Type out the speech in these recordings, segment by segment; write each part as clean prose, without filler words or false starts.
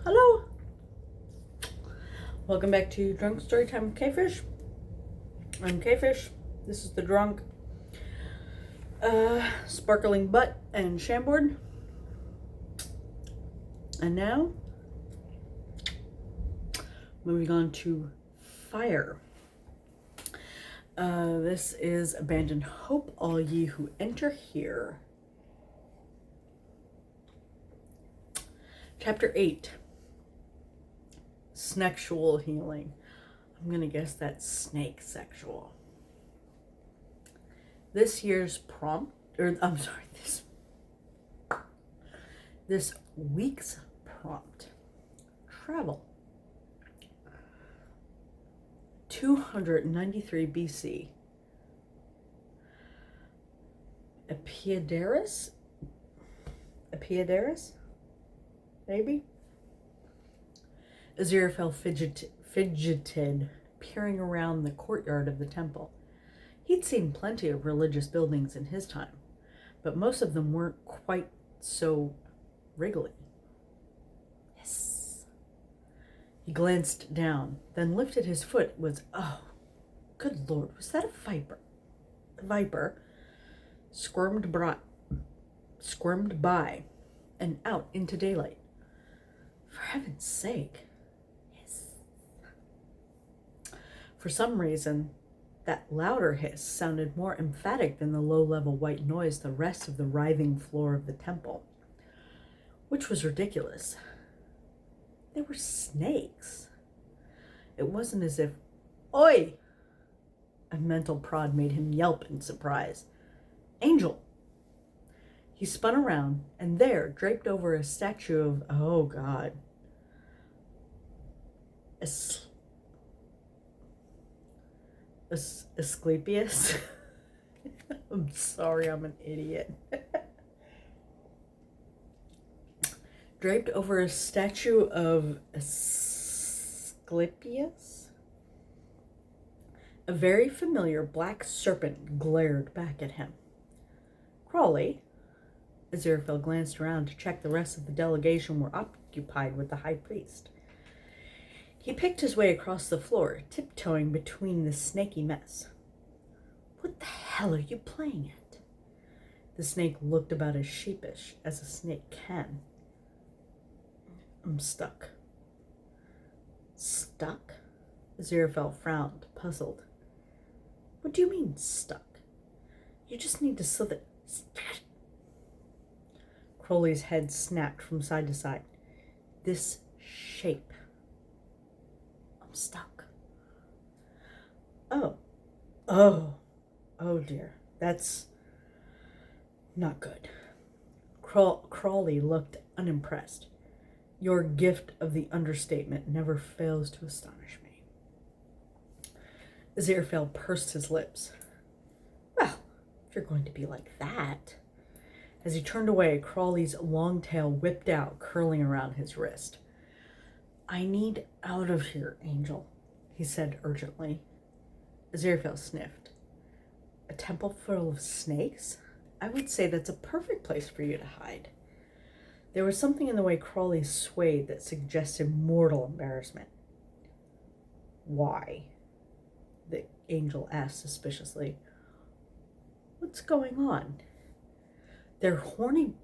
Hello! Welcome back to Drunk Storytime with Quefish. I'm Quefish. This is the drunk, sparkling butt and Chambord. And now, moving on to Fyre. This is Abandon Hope, all ye who enter here. Chapter 8. Sneksual healing. I'm gonna guess that's snake sexual. This year's prompt, this week's prompt. Travel. 293 BC. Epidaurus? Maybe? Aziraphale fidgeted, peering around the courtyard of the temple. He'd seen plenty of religious buildings in his time, but most of them weren't quite so wriggly. Yes. He glanced down, then lifted his foot. Oh, good Lord, was that a viper? The viper squirmed by and out into daylight. For heaven's sake. For some reason, that louder hiss sounded more emphatic than the low-level white noise the rest of the writhing floor of the temple, which was ridiculous. They were snakes. It wasn't as if, "Oi!" A mental prod made him yelp in surprise. "Angel!" He spun around, and there, draped over a statue of, oh God, Asclepius. I'm sorry, I'm an idiot. Draped over a statue of Asclepius, a very familiar black serpent glared back at him. Crawley. Aziraphale glanced around to check the rest of the delegation were occupied with the high priest. He picked his way across the floor, tiptoeing between the snaky mess. "What the hell are you playing at?" The snake looked about as sheepish as a snake can. "I'm stuck." "Stuck?" Aziraphale frowned, puzzled. "What do you mean, stuck? You just need to slither." Crowley's head snapped from side to side. "This shape. I'm stuck." Oh dear. That's not good. Crawley looked unimpressed. Your gift of the understatement never fails to astonish me. Aziraphale pursed his lips. "Well, if you're going to be like that." As he turned away, Crawley's long tail whipped out, curling around his wrist. "I need out of here, Angel," he said urgently. Aziraphale sniffed. "A temple full of snakes? I would say that's a perfect place for you to hide." There was something in the way Crawley swayed that suggested mortal embarrassment. "Why?" the angel asked suspiciously. "What's going on?" They're horny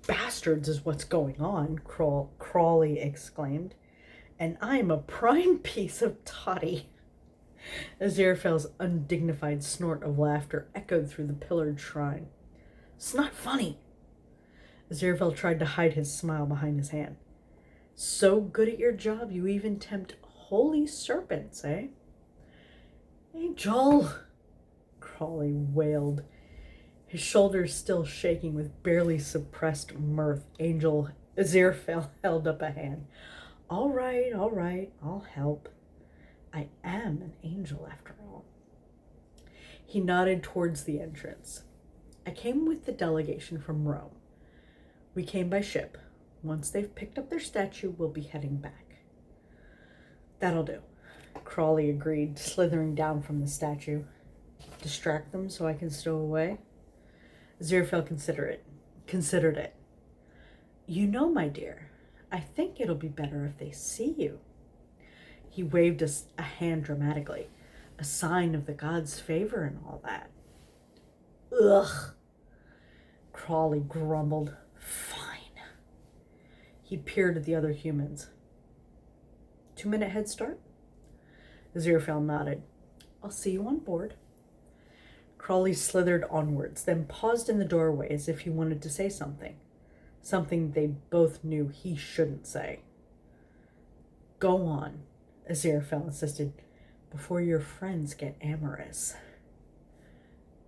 bastards is what's going on," Crawley exclaimed. "And I'm a prime piece of toddy." Aziraphale's undignified snort of laughter echoed through the pillared shrine. "It's not funny." Aziraphale tried to hide his smile behind his hand. "So good at your job you even tempt holy serpents, eh?" "Angel!" Crawley wailed, his shoulders still shaking with barely suppressed mirth. Aziraphale held up a hand. All right, I'll help. I am an angel after all." He nodded towards the entrance. "I came with the delegation from Rome. We came by ship. Once they've picked up their statue, we'll be heading back." "That'll do," Crawley agreed, slithering down from the statue. "Distract them so I can stow away?" Aziraphale considered it. considered it. You know, my dear, I think it'll be better if they see you. He waved a hand dramatically, a sign of the gods' favor and all that. Ugh, Crawley grumbled. Fine. He peered at the other humans. 2-minute head start? Aziraphale nodded. I'll see you on board. Crawley slithered onwards, then paused in the doorway as if he wanted to say something. Something they both knew he shouldn't say. Go on, Aziraphale insisted, before your friends get amorous.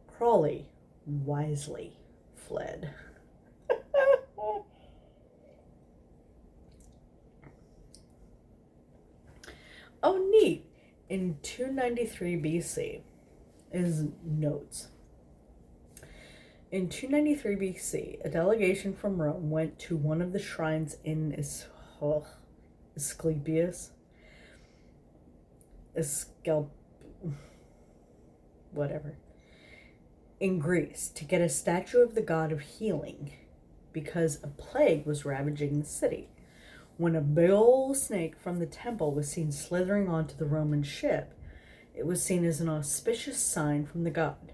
Crawley wisely fled. Oh, neat. In 293 BC is notes. In 293 BC, a delegation from Rome went to one of the shrines in Asclepius. Whatever. In Greece to get a statue of the god of healing because a plague was ravaging the city. When a big old snake from the temple was seen slithering onto the Roman ship, it was seen as an auspicious sign from the god.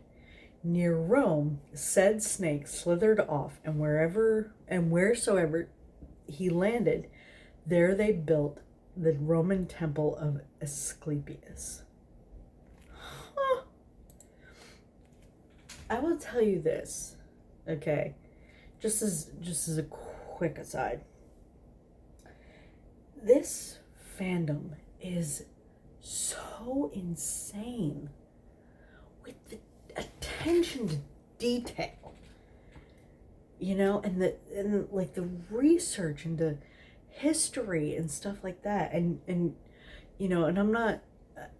Near Rome, said snake slithered off, and wheresoever he landed, there they built the Roman temple of Asclepius. Huh. I will tell you this, okay, just as a quick aside. This fandom is so insane with the attention to detail, you know, and the research into history and stuff like that, and you know, and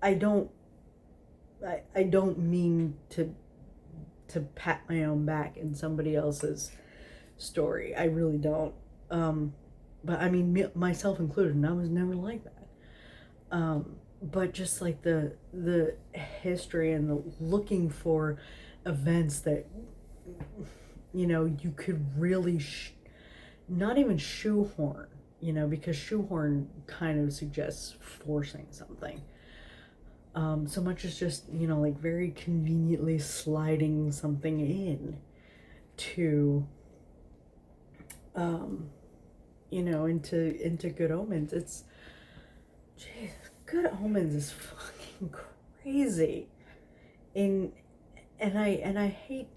I don't mean to pat my own back in somebody else's story. I really don't. But I mean, myself included, and I was never like that. But just like the history and the looking for events that, you know, you could really not even shoehorn, you know, because shoehorn kind of suggests forcing something. So much as just, you know, like very conveniently sliding something in to, you know, into Good Omens. It's, jeez, Good Omens is fucking crazy. And I hate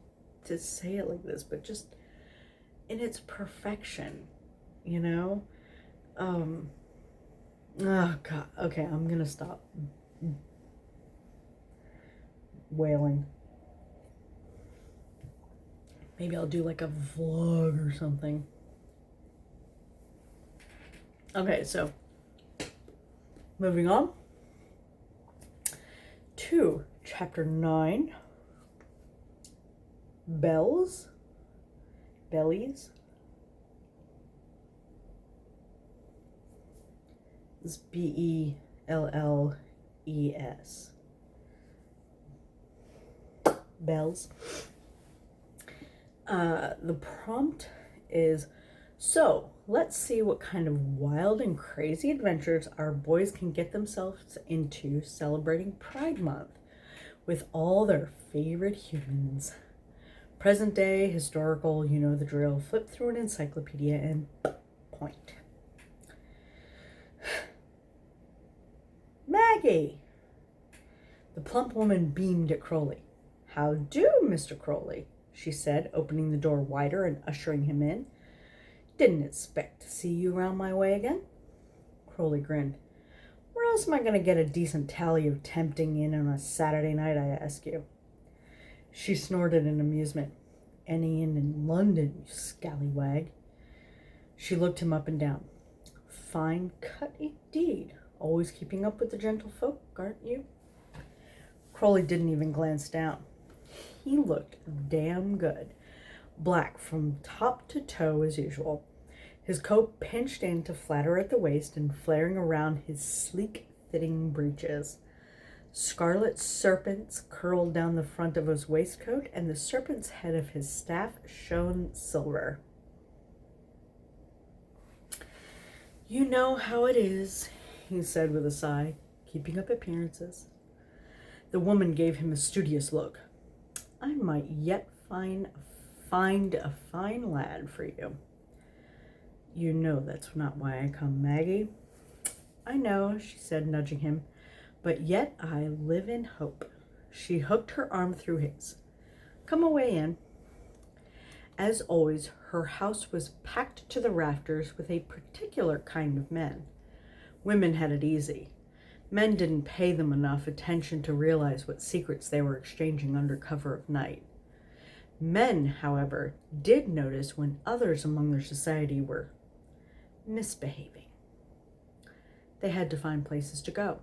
to say it like this, but just in its perfection, you know? Oh God. Okay, I'm gonna stop wailing. Maybe I'll do like a vlog or something. Okay, so moving on to chapter 9, Bellies. It's Belles. Bells. The prompt is, so let's see what kind of wild and crazy adventures our boys can get themselves into celebrating Pride Month with all their favorite humans. Present day, historical, you know the drill. Flip through an encyclopedia and point. Maggie! The plump woman beamed at Crowley. How do, Mr. Crowley? She said, opening the door wider and ushering him in. Didn't expect to see you around my way again. Crowley grinned. Where else am I going to get a decent tally of tempting in on a Saturday night, I ask you? She snorted in amusement. Any inn in London, you scallywag. She looked him up and down. Fine cut indeed. Always keeping up with the gentlefolk, aren't you? Crowley didn't even glance down. He looked damn good. Black from top to toe as usual. His coat pinched in to flatter at the waist and flaring around his sleek-fitting breeches. Scarlet serpents curled down the front of his waistcoat, and the serpent's head of his staff shone silver. "You know how it is," he said with a sigh, "keeping up appearances." The woman gave him a studious look. "I might yet find a fine lad for you." "You know that's not why I come, Maggie." "I know," she said, nudging him, "but yet I live in hope." She hooked her arm through his. "Come away in." As always, her house was packed to the rafters with a particular kind of men. Women had it easy. Men didn't pay them enough attention to realize what secrets they were exchanging under cover of night. Men, however, did notice when others among their society were misbehaving. They had to find places to go.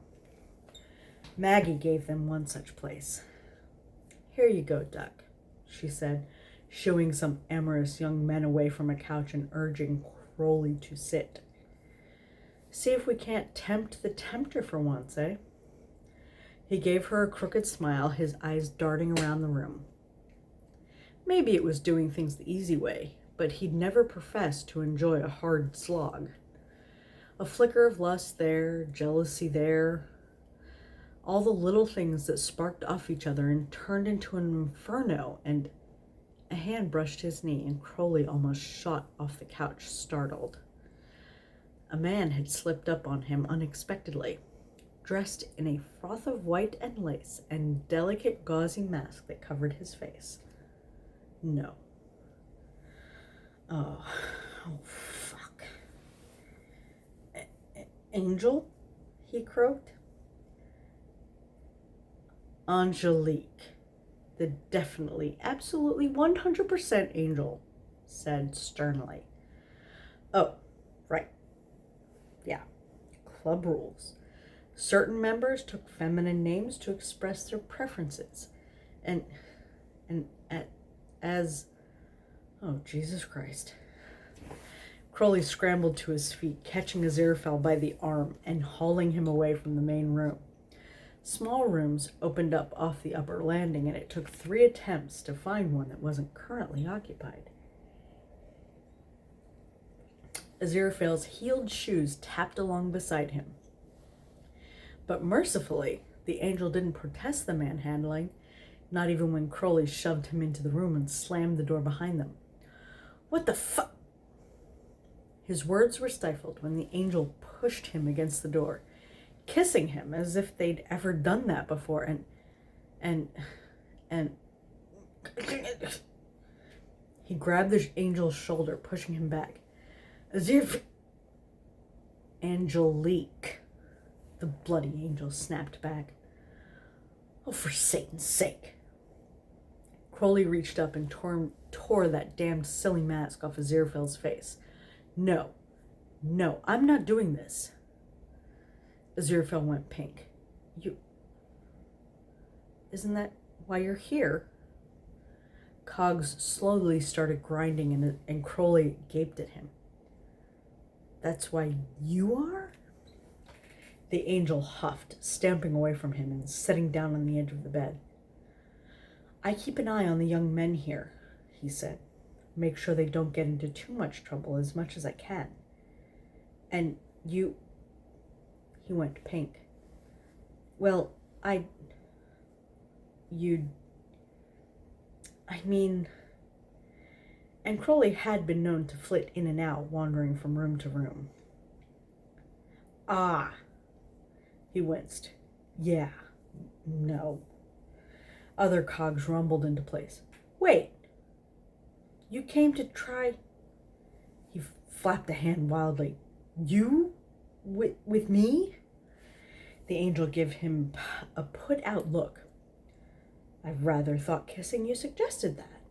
Maggie gave them one such place. "Here you go, Duck," she said, shooing some amorous young men away from a couch and urging Crowley to sit. "See if we can't tempt the tempter for once, eh?" He gave her a crooked smile, his eyes darting around the room. Maybe it was doing things the easy way, but he'd never professed to enjoy a hard slog. A flicker of lust there, jealousy there, all the little things that sparked off each other and turned into an inferno, and a hand brushed his knee, and Crowley almost shot off the couch, startled. A man had slipped up on him unexpectedly, dressed in a froth of white and lace and delicate gauzy mask that covered his face. No. Oh, fuck. "Angel?" he croaked. "Angelique. The definitely, absolutely 100% Angel," said sternly. "Oh, right. Yeah. Club rules. Certain members took feminine names to express their preferences. And as... Oh, Jesus Christ." Crowley scrambled to his feet, catching Aziraphale by the arm and hauling him away from the main room. Small rooms opened up off the upper landing, and it took 3 attempts to find one that wasn't currently occupied. Aziraphale's heeled shoes tapped along beside him. But mercifully, the angel didn't protest the manhandling, not even when Crowley shoved him into the room and slammed the door behind them. "What the fuck?" His words were stifled when the angel pushed him against the door, kissing him as if they'd ever done that before, and he grabbed the angel's shoulder, pushing him back. "Angelique," the bloody angel snapped back. "Oh, for Satan's sake." Crowley reached up and tore that damned silly mask off Aziraphale's face. No, I'm not doing this." Aziraphale went pink. Isn't that why you're here?" Cogs slowly started grinding, and Crowley gaped at him. "That's why you are?" The angel huffed, stamping away from him and sitting down on the edge of the bed. "I keep an eye on the young men here," he said. "Make sure they don't get into too much trouble as much as I can. And you..." He went pink. "Well, I mean..." And Crowley had been known to flit in and out, wandering from room to room. "Ah," he winced. "Yeah, no." Other cogs rumbled into place. "Wait, you came to try..." He flapped a hand wildly. "You? With me?" The angel gave him a put-out look. "I rather thought kissing you suggested that."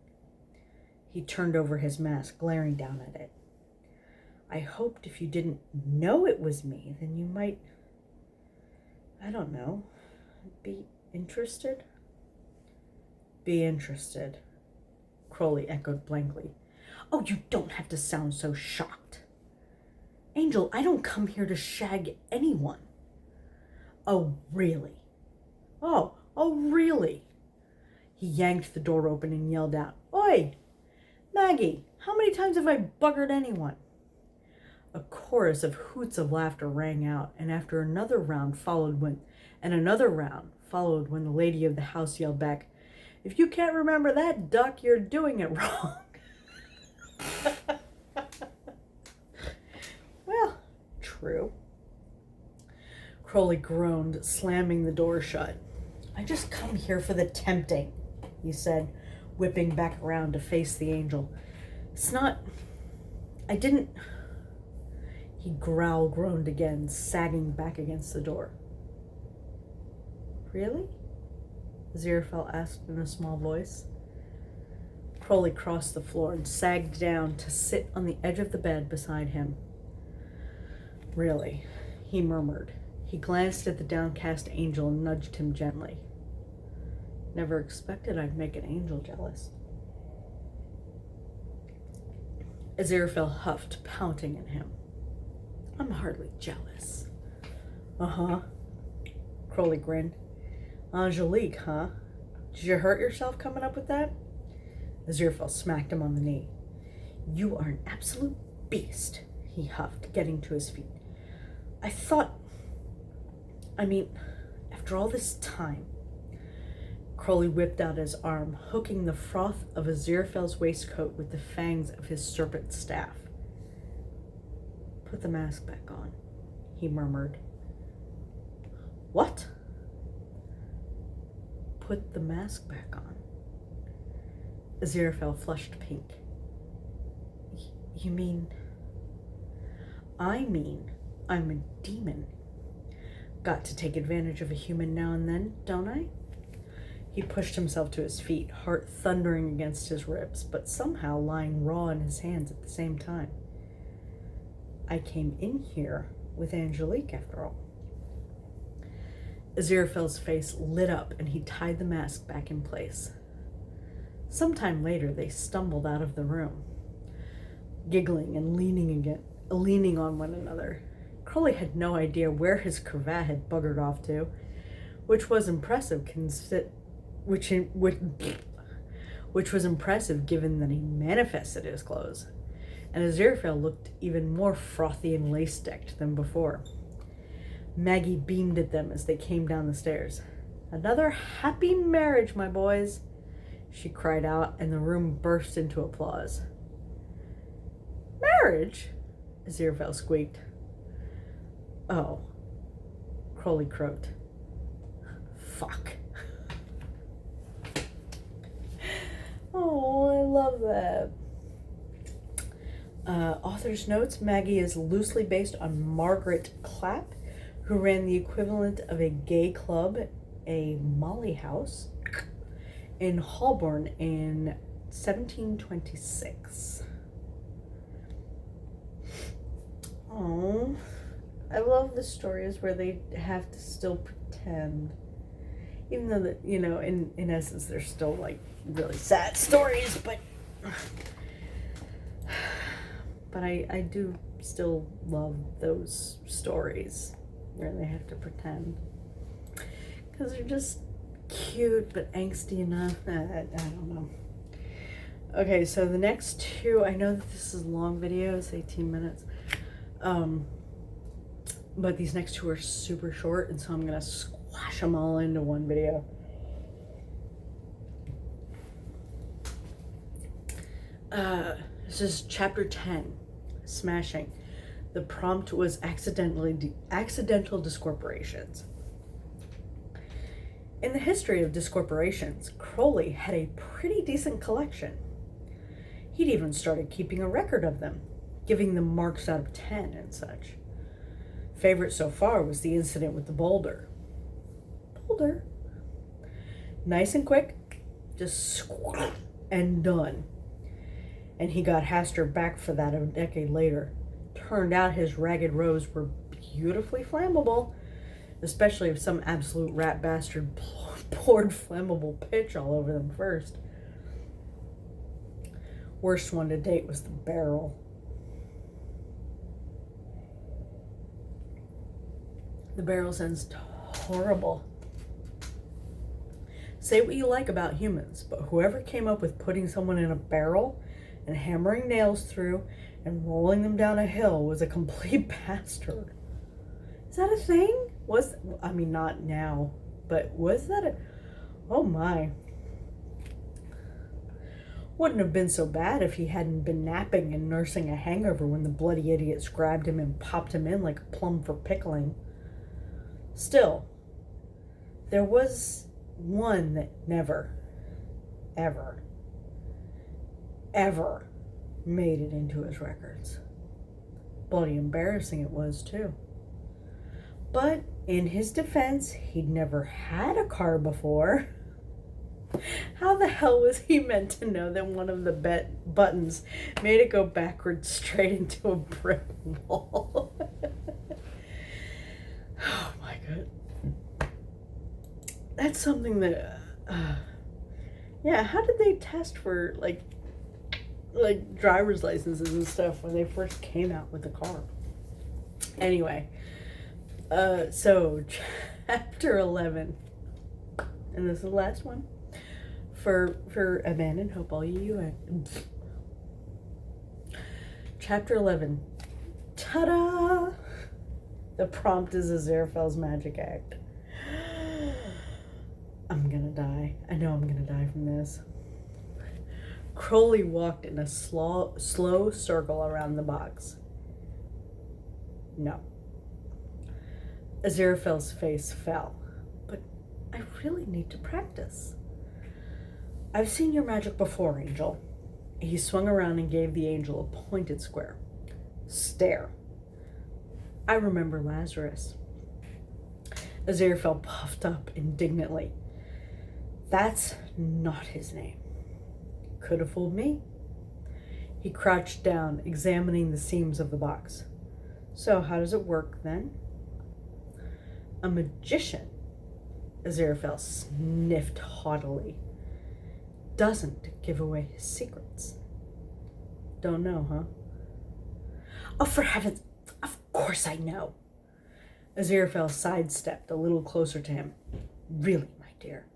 He turned over his mask, glaring down at it. "I hoped if you didn't know it was me, then you might, I don't know, be interested." "Be interested," Crowley echoed blankly. "Oh, you don't have to sound so shocked." "Angel, I don't come here to shag anyone." "Oh, really?" Oh, really? He yanked the door open and yelled out, "Oi, Maggie, how many times have I buggered anyone?" A chorus of hoots of laughter rang out, and another round followed when the lady of the house yelled back, "If you can't remember that, duck, you're doing it wrong." Well, true. Crowley groaned, slamming the door shut. "I just come here for the tempting," he said, whipping back around to face the angel. I didn't... He groaned again, sagging back against the door. "Really?" Aziraphale asked in a small voice. Crowley crossed the floor and sagged down to sit on the edge of the bed beside him. "Really," he murmured. He glanced at the downcast angel and nudged him gently. "Never expected I'd make an angel jealous." Aziraphale huffed, pouting at him. "I'm hardly jealous." "Uh-huh." Crowley grinned. "Angelique, huh? Did you hurt yourself coming up with that?" Aziraphale smacked him on the knee. "You are an absolute beast," he huffed, getting to his feet. After all this time." Crowley whipped out his arm, hooking the froth of Aziraphale's waistcoat with the fangs of his serpent staff. "Put the mask back on," he murmured. "What?" "Put the mask back on." Aziraphale flushed pink. "You mean..." "I mean, I'm a demon. Got to take advantage of a human now and then, don't I?" He pushed himself to his feet, heart thundering against his ribs, but somehow lying raw in his hands at the same time. "I came in here with Angelique, after all." Aziraphale's face lit up, and he tied the mask back in place. Sometime later, they stumbled out of the room, giggling and leaning on one another. Crowley had no idea where his cravat had buggered off to, which was impressive given that he manifested his clothes, and Aziraphale looked even more frothy and lace-decked than before. Maggie beamed at them as they came down the stairs. "Another happy marriage, my boys," she cried out, and the room burst into applause. "Marriage?" Aziraphale squeaked. "Oh," Crowley croaked. "Fuck." Oh, I love that. Author's notes: Maggie is loosely based on Margaret Clapp, who ran the equivalent of a gay club, a Molly House, in Holborn in 1726. Oh, I love the stories where they have to still pretend, even though that, in essence they're still like really sad stories, but I do still love those stories where they have to pretend, because they're just cute but angsty enough. I don't know. Okay, so the next two, I know that this is a long video, it's 18 minutes, but these next two are super short, and so I'm gonna squash them all into one video. This is chapter 10, Smashing. The prompt was accidental discorporations. In the history of discorporations, Crowley had a pretty decent collection. He'd even started keeping a record of them, giving them marks out of 10 and such. Favorite so far was the incident with the boulder. Boulder? Nice and quick, just squat and done. And he got Hastur back for that a decade later. Turned out his ragged rows were beautifully flammable, especially if some absolute rat bastard poured flammable pitch all over them first. Worst one to date was the barrel. The barrel sounds horrible. Say what you like about humans, but whoever came up with putting someone in a barrel and hammering nails through and rolling them down a hill was a complete bastard. Is that a thing? I mean, not now, but was that a... Oh my. Wouldn't have been so bad if he hadn't been napping and nursing a hangover when the bloody idiots grabbed him and popped him in like a plum for pickling. Still, there was one that never, ever, ever made it into his records. Bloody embarrassing it was, too. But in his defense, he'd never had a car before. How the hell was he meant to know that one of the buttons made it go backwards straight into a brick wall? Oh my god. That's something that, yeah, how did they test for, like driver's licenses and stuff when they first came out with the car? Anyway, so chapter 11, and this is the last one for Abandoned Hope, all you chapter 11. Ta-da! The prompt is Aziraphale's magic act. I'm gonna die. I know I'm gonna die from this. Crowley walked in a slow circle around the box. No. Aziraphale's face fell. But I really need to practice. I've seen your magic before, Angel. He swung around and gave the angel a pointed square. Stare. I remember Lazarus. Aziraphale puffed up indignantly. That's not his name. Could have fooled me. He crouched down, examining the seams of the box. So how does it work then? A magician, Aziraphale sniffed haughtily, doesn't give away his secrets. Don't know, huh? Oh, for heaven's... Of course I know. Aziraphale sidestepped a little closer to him. Really, my dear,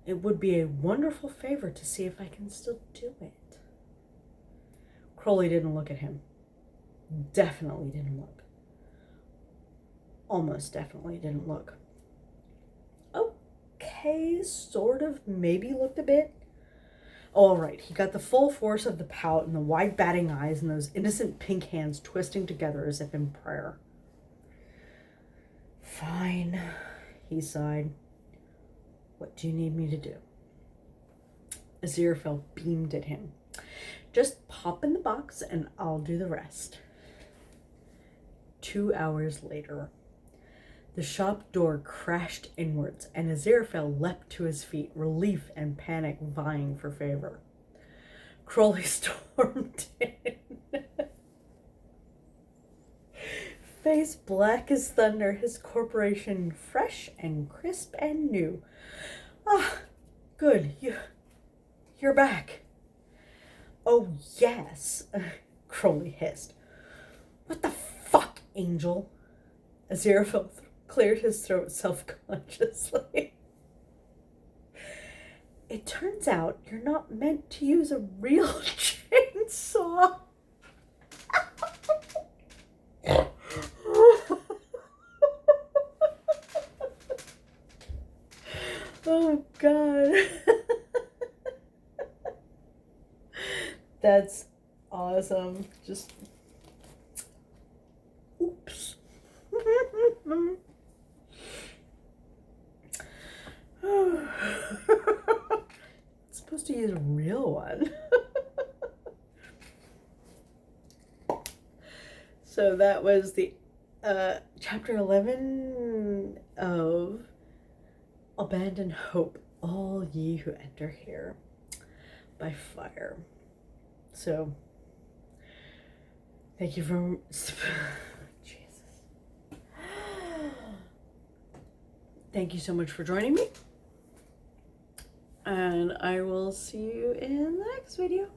it would be a wonderful favor to see if I can still do it. Crowley didn't look at him. Definitely didn't look. Almost definitely didn't look. Okay, sort of, maybe looked a bit. All right, he got the full force of the pout and the wide batting eyes and those innocent pink hands twisting together as if in prayer. Fine, he sighed. What do you need me to do? Aziraphale beamed at him. Just pop in the box and I'll do the rest. 2 hours later, the shop door crashed inwards, and Aziraphale leapt to his feet, relief and panic vying for favor. Crowley stormed in. Face black as thunder, his corporation fresh and crisp and new. Ah, good, you're back. Oh, yes, Crowley hissed. What the fuck, Angel? Aziraphale cleared his throat self-consciously. It turns out you're not meant to use a real chainsaw. Oh, God. That's awesome. Just... Oops. It's supposed to use a real one. So that was the chapter 11 of Abandon Hope, All Ye Who Enter Here by Fyre. So thank you for Jesus. Thank you so much for joining me. And I will see you in the next video.